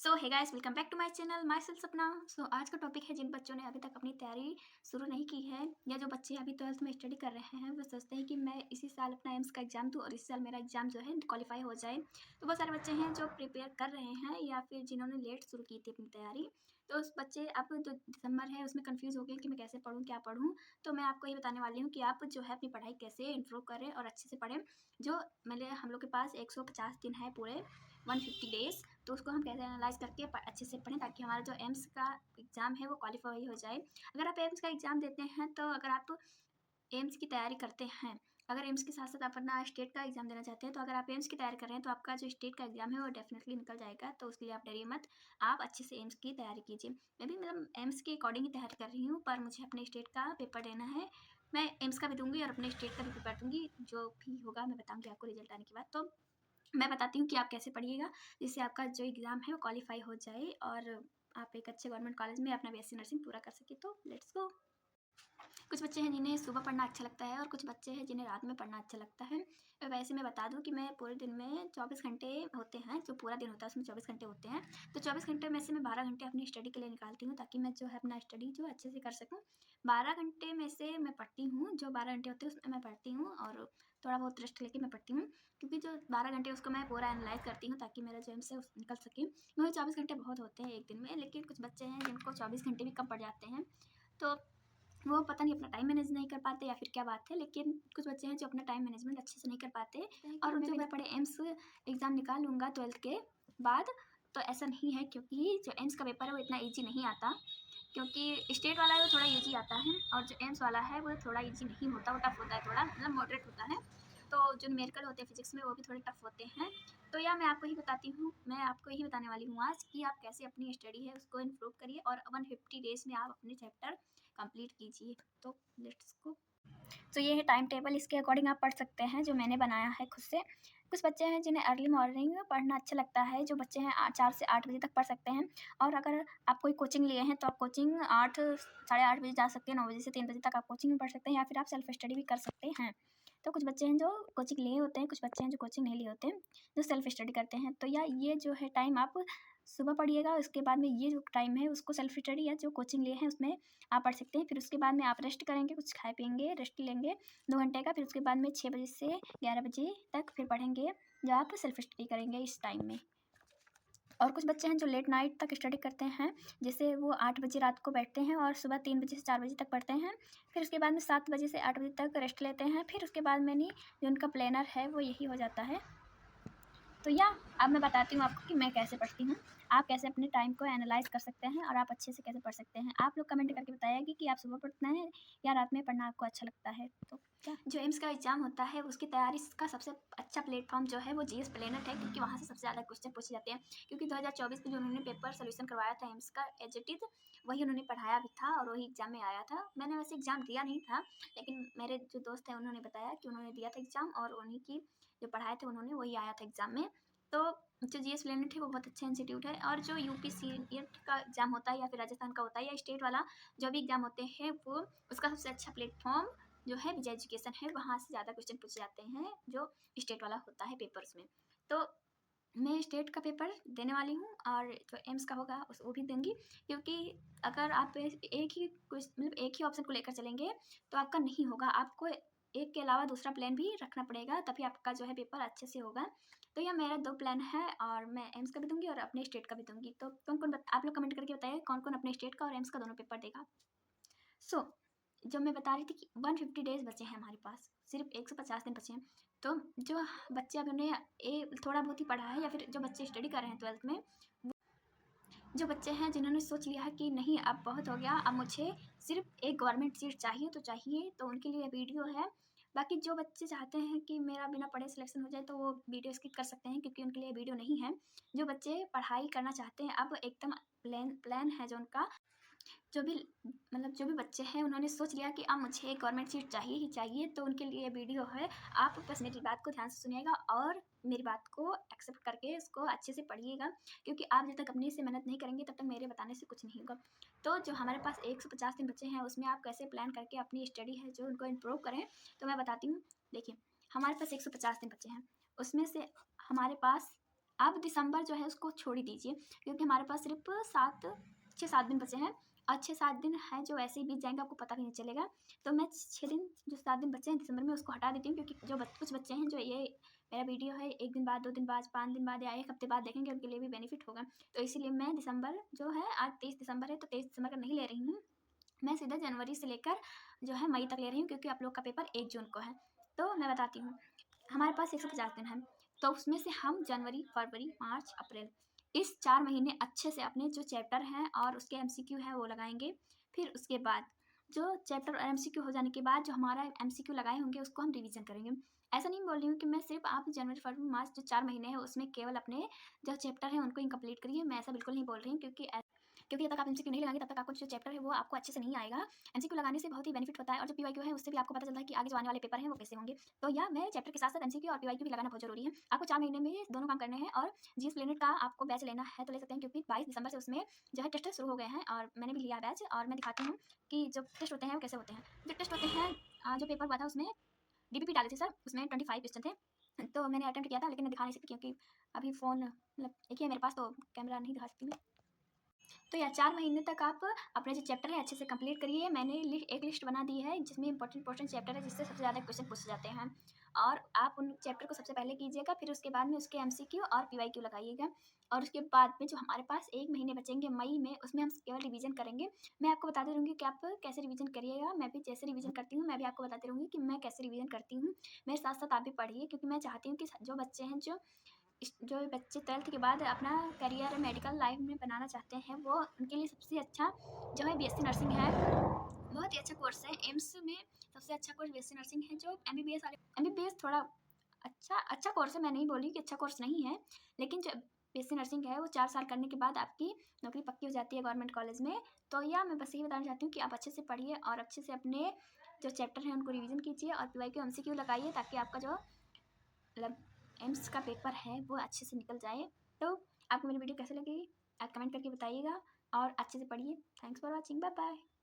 So hey guys, welcome back to my channel myself Sapna. आज का topic है जिन बच्चों ने अभी तक अपनी तैयारी शुरू नहीं की है या जो बच्चे अभी 12th में स्टडी कर रहे हैं वो सोचते हैं कि मैं इसी साल अपना एम्स का एग्जाम दूँ और इसी साल मेरा एग्जाम जो है क्वालिफाई हो जाए। तो बहुत सारे बच्चे हैं जो प्रिपेयर कर रहे हैं या फिर जिन्होंने लेट शुरू की थी अपनी तैयारी। तो उस बच्चे अब जो दिसंबर है उसमें कन्फ्यूज़ हो गए कि मैं कैसे पढ़ूँ, क्या पढ़ूँ। तो मैं आपको ये बताने वाली हूँ कि आप जो है अपनी पढ़ाई कैसे इम्प्रूव करें और अच्छे से पढ़ें। जो मेरे हम लोग के पास 150 दिन है पूरे, 150 डेज़। तो उसको हम कैसे एनालाइज़ करके अच्छे से पढ़ें ताकि हमारा जो एम्स का एग्ज़ाम है वो क्वालिफाई हो जाए। अगर आप एम्स का एग्ज़ाम देते हैं तो अगर आप एम्स की तैयारी करते हैं, अगर एम्स के साथ-साथ आप अपना स्टेट का एग्ज़ाम देना चाहते हैं, तो अगर आप एम्स की तैयारी कर रहे हैं तो आपका जो स्टेट का एग्ज़ाम है वो डेफ़िनेटली निकल जाएगा। तो उसके लिए आप डरिए मत, आप अच्छे से एम्स की तैयारी कीजिए। मैं भी मतलब एम्स के अकॉर्डिंग ही तैयारी कर रही हूँ, पर मुझे अपने स्टेट का पेपर देना है। मैं एम्स का भी दूँगी और अपने स्टेट का भी पेपर दूँगी, जो भी होगा मैं बताऊँगी आपको रिज़ल्ट आने के बाद। तो मैं बताती हूँ कि आप कैसे पढ़िएगा जिससे आपका जो एग्ज़ाम है वो क्वालिफ़ाई हो जाए और आप एक अच्छे गवर्नमेंट कॉलेज में अपना बीएससी नर्सिंग पूरा कर सकें। तो लेट्स गो। कुछ बच्चे हैं जिन्हें सुबह पढ़ना अच्छा लगता है और कुछ बच्चे हैं जिन्हें रात में पढ़ना अच्छा लगता है। वैसे मैं बता दूँ कि मैं पूरे दिन में 24 घंटे होते हैं, जो पूरा दिन होता है उसमें 24 घंटे होते हैं। तो 24 घंटे में से मैं 12 घंटे अपनी स्टडी के लिए निकालती हूँ ताकि मैं जो है अपना स्टडी जो अच्छे से कर सकूँ। 12 घंटे में से मैं पढ़ती हूँ, जो 12 घंटे होते हैं उसमें मैं पढ़ती हूँ और थोड़ा बहुत रेस्ट लेके मैं पढ़ती हूँ, क्योंकि जो 12 घंटे उसको मैं पूरा एनालाइज़ करती हूँ ताकि मेरा जो एम्स है निकल सके। मुझे 24 घंटे बहुत होते हैं एक दिन में, लेकिन कुछ बच्चे हैं जिनको 24 घंटे भी कम पड़ जाते हैं। तो वो पता नहीं अपना टाइम मैनेज नहीं कर पाते या फिर क्या बात है, लेकिन कुछ बच्चे हैं जो अपना टाइम मैनेजमेंट अच्छे से नहीं कर पाते और जो मैं बड़े एम्स एग्ज़ाम निकाल लूँगा 12th के बाद। तो ऐसा नहीं है, क्योंकि जो एम्स का पेपर है वो इतना ईज़ी नहीं आता, क्योंकि स्टेट वाला है वो थोड़ा ईज़ी आता है और जो एम्स वाला है वो थोड़ा ईज़ी नहीं होता, वो टफ़ होता है, थोड़ा मतलब मॉडरेट होता है। तो जो न्यूमेरिकल होते हैं फिज़िक्स में वो भी थोड़े टफ़ होते हैं। तो या मैं आपको यही बताती हूँ, मैं आपको यही बताने वाली हूँ आज कि आप कैसे अपनी स्टडी है उसको इम्प्रूव करिए और 150 डेज़ में आप अपने चैप्टर कंप्लीट कीजिए। तो लेट्स गो। तो ये है टाइम टेबल, इसके अकॉर्डिंग आप पढ़ सकते हैं जो मैंने बनाया है खुद से। कुछ बच्चे हैं जिन्हें अर्ली मॉर्निंग में पढ़ना अच्छा लगता है, जो बच्चे हैं 4 से 8 बजे तक पढ़ सकते हैं। और अगर आप कोई कोचिंग लिए हैं तो आप कोचिंग 8 साढ़े 8 बजे जा सकते हैं, 9 बजे से 3 बजे तक आप कोचिंग में पढ़ सकते हैं या फिर आप सेल्फ स्टडी भी कर सकते हैं। तो कुछ बच्चे हैं जो कोचिंग लिए होते हैं, कुछ बच्चे हैं जो कोचिंग नहीं लिए होते हैं, जो सेल्फ स्टडी करते हैं। तो या ये जो है टाइम आप सुबह पढ़िएगा, उसके बाद में ये जो टाइम है उसको सेल्फ स्टडी या जो कोचिंग लिए हैं उसमें आप पढ़ सकते हैं। फिर उसके बाद में आप रेस्ट करेंगे, कुछ खाए पिएंगे, रेस्ट लेंगे 2 घंटे का। फिर उसके बाद में 6 बजे से 11 बजे तक फिर पढ़ेंगे, जो आप सेल्फ स्टडी करेंगे इस टाइम में। और कुछ बच्चे हैं जो लेट नाइट तक स्टडी करते हैं, जैसे वो 8 बजे रात को बैठते हैं और सुबह 3 बजे से 4 बजे तक पढ़ते हैं। फिर उसके बाद में 7 बजे से 8 बजे तक रेस्ट लेते हैं। फिर उसके बाद में नहीं, जो उनका प्लानर है वो यही हो जाता है। तो या अब मैं बताती हूँ आपको कि मैं कैसे पढ़ती हूँ, आप कैसे अपने टाइम को एनालाइज़ कर सकते हैं और आप अच्छे से कैसे पढ़ सकते हैं। आप लोग कमेंट करके बताइएगा कि आप सुबह पढ़ते हैं या रात में पढ़ना आपको अच्छा लगता है। तो क्या जो एम्स का एग्ज़ाम होता है उसकी तैयारी का सबसे अच्छा प्लेटफॉर्म जो है वो जीएस प्लेनेट है, क्योंकि वहाँ से सबसे ज़्यादा क्वेश्चन पूछे जाते हैं। क्योंकि 2024 में जो उन्होंने पेपर सोल्यूशन करवाया था एम्स का एज इट इज़, वही उन्होंने पढ़ाया भी था और वही एग्ज़ाम में आया था। मैंने वैसे एग्ज़ाम दिया नहीं था, लेकिन मेरे जो दोस्त हैं उन्होंने बताया कि उन्होंने दिया था एग्ज़ाम और उन्हीं की जो पढ़ाए थे उन्होंने वही आया था एग्ज़ाम में। तो जो जीएस प्लेनेट है वो बहुत अच्छा इंस्टीट्यूट है और जो यूपीसीएट का एग्ज़ाम होता है या फिर राजस्थान का होता है या स्टेट वाला जो भी एग्ज़ाम होते हैं, वो उसका सबसे अच्छा प्लेटफॉर्म जो है विजय एजुकेशन है। वहाँ से ज़्यादा क्वेश्चन पूछे जाते हैं जो स्टेट वाला होता है पेपर्स में। तो मैं स्टेट का पेपर देने वाली हूँ और जो एम्स का होगा उस वो भी दूँगी, क्योंकि अगर आप एक ही कुछ मतलब एक ही ऑप्शन को लेकर चलेंगे तो आपका नहीं होगा। आपको एक के अलावा दूसरा प्लान भी रखना पड़ेगा, तभी आपका जो है पेपर अच्छे से होगा। तो यह मेरा 2 प्लान है और मैं एम्स का भी दूँगी और अपने स्टेट का भी दूँगी। तो कौन-कौन आप लोग कमेंट करके बताइए कौन-कौन अपने स्टेट का और एम्स का दोनों पेपर देगा। सो जो मैं बता रही थी कि 150 डेज़ बचे हैं हमारे पास, सिर्फ़ 150 दिन बचे हैं। तो जो बच्चे अब उन्हें थोड़ा बहुत ही पढ़ा है या फिर जो बच्चे स्टडी कर रहे हैं 12th में, जो बच्चे हैं जिन्होंने सोच लिया है कि नहीं अब बहुत हो गया, अब मुझे सिर्फ़ एक गवर्नमेंट सीट चाहिए तो चाहिए, तो उनके लिए वीडियो है। बाकी जो बच्चे चाहते हैं कि मेरा बिना पढ़े सिलेक्शन हो जाए तो वो वीडियो स्किप कर सकते हैं, क्योंकि उनके लिए वीडियो नहीं है। जो बच्चे पढ़ाई करना चाहते हैं अब एकदम प्लान है जो उनका, जो भी मतलब जो भी बच्चे हैं उन्होंने सोच लिया कि अब मुझे गवर्नमेंट सीट चाहिए ही चाहिए, तो उनके लिए वीडियो है। आप बस मेरी बात को ध्यान से सुनिएगा और मेरी बात को एक्सेप्ट करके इसको अच्छे से पढ़िएगा, क्योंकि आप जब तक अपने से मेहनत नहीं करेंगे तब तक मेरे बताने से कुछ नहीं होगा। तो जो हमारे पास 150 दिन बचे हैं उसमें आप कैसे प्लान करके अपनी स्टडी है जो उनको इम्प्रूव करें, तो मैं बताती हूँ। देखिए, हमारे पास 150 दिन बचे हैं, उसमें से हमारे पास आप दिसंबर जो है उसको छोड़ ही दीजिए, क्योंकि हमारे पास सिर्फ 6-7 दिन बचे हैं और 6-7 दिन है जो ऐसे ही बीत जाएंगे, आपको पता भी नहीं चलेगा। तो मैं 6 दिन जो 7 दिन बचे हैं दिसंबर में उसको हटा देती हूँ, क्योंकि जो कुछ बच्चे हैं जो ये मेरा वीडियो है 1 दिन बाद, 2 दिन बाद, 5 दिन बाद या 1 हफ्ते बाद देखेंगे, उनके लिए भी बेनिफिट होगा। तो इसीलिए मैं दिसंबर जो है, आज 23 दिसंबर है तो 23 दिसंबर का नहीं ले रही हूँ, मैं सीधा जनवरी से लेकर जो है मई तक ले रही हूँ, क्योंकि आप लोग का पेपर 1 जून को है। तो मैं बताती हूँ, हमारे पास 150 दिन है, तो उसमें से हम जनवरी, फरवरी, मार्च, अप्रैल इस 4 महीने अच्छे से अपने जो चैप्टर हैं और उसके एमसीक्यू हैं वो लगाएंगे। फिर उसके बाद जो चैप्टर और एमसीक्यू हो जाने के बाद जो हमारा एमसीक्यू लगाए होंगे उसको हम रिवीजन करेंगे। ऐसा नहीं बोल रही हूँ कि मैं सिर्फ आप जनवरी, फरवरी, मार्च जो 4 महीने हैं उसमें केवल अपने जो चैप्टर हैं उनको इनकम्प्लीट करिए, मैं ऐसा बिल्कुल नहीं बोल रही हूँ, क्योंकि जब तक आप एमसीक्यू नहीं लगाएंगे तब तक आपको जो चैप्टर है वो आपको अच्छे से नहीं आएगा। एमसीक्यू लगाने से बहुत ही बेनिफिट होता है, और जो पीवाईक्यू है उससे भी आपको पता चलता है कि आगे जो आने वाले पेपर हैं वो कैसे होंगे। तो या मैं चैप्टर के साथ साथ एमसीक्यू और पीवाईक्यू भी लगाना बहुत जरूरी है। आपको 4 महीने में दोनों काम करने हैं, और जीएस प्लेनेट का आपको बैच लेना है तो ले सकते हैं, क्योंकि 22 दिसंबर से उसमें जो है टेस्ट शुरू हो गए हैं और मैंने भी लिया बैच, और मैं दिखाती हूँ कि जो टेस्ट होते हैं वो कैसे होते हैं। जो टेस्ट होते हैं, जो पेपर हुआ था उसमें डीपीपी डाले थे सर, उसमें 25 क्वेश्चन थे, तो मैंने अटेम्प्ट किया था, लेकिन मैं दिखा नहीं सकती क्योंकि अभी फ़ोन मतलब एक ही है मेरे पास, तो कैमरा नहीं दिखा सकती मैं। तो या 4 महीने तक आप अपने जो चैप्टर है अच्छे से कंप्लीट करिए। मैंने एक लिस्ट बना दी है जिसमें इंपॉर्टेंट चैप्टर है जिससे सबसे ज़्यादा क्वेश्चन पूछे जाते हैं, और आप उन चैप्टर को सबसे पहले कीजिएगा, फिर उसके बाद में उसके एमसीक्यू और पीवाईक्यू लगाइएगा, और उसके बाद में जो हमारे पास 1 महीने बचेंगे मई में, उसमें हम केवल रिवीजन करेंगे। मैं आपको बताती रहूँगी कि आप कैसे रिवीजन करिएगा, मैं भी जैसे रिवीजन करती हूँ मैं भी आपको बताती रहूँगी कि मैं कैसे रिवीजन करती हूँ। मेरे साथ साथ आप भी पढ़िए, क्योंकि मैं चाहती हूँ कि जो बच्चे हैं जो बच्चे 12th के बाद अपना करियर मेडिकल लाइफ में बनाना चाहते हैं, वो उनके लिए सबसे अच्छा जो है बीएससी नर्सिंग है। बहुत ही अच्छा कोर्स है, एम्स में सबसे अच्छा कोर्स बीएससी नर्सिंग है। जो एमबीबीएस वाले, एमबीबीएस थोड़ा अच्छा कोर्स है, मैं नहीं बोल रही कि अच्छा कोर्स नहीं है, लेकिन जो बीएससी नर्सिंग है वो 4 साल करने के बाद आपकी नौकरी पक्की हो जाती है गवर्नमेंट कॉलेज में। तो या मैं बस यही बताना चाहती हूँ कि आप अच्छे से पढ़िए और अच्छे से अपने जो चैप्टर हैं उनको रिवीजन कीजिए, और पीवाईक्यू एमसीक्यू लगाइए, ताकि आपका जो मतलब एम्स का पेपर है वो अच्छे से निकल जाए। तो आपको मेरी वीडियो कैसे लगी आप कमेंट करके बताइएगा, और अच्छे से पढ़िए। Thanks for watching, bye bye.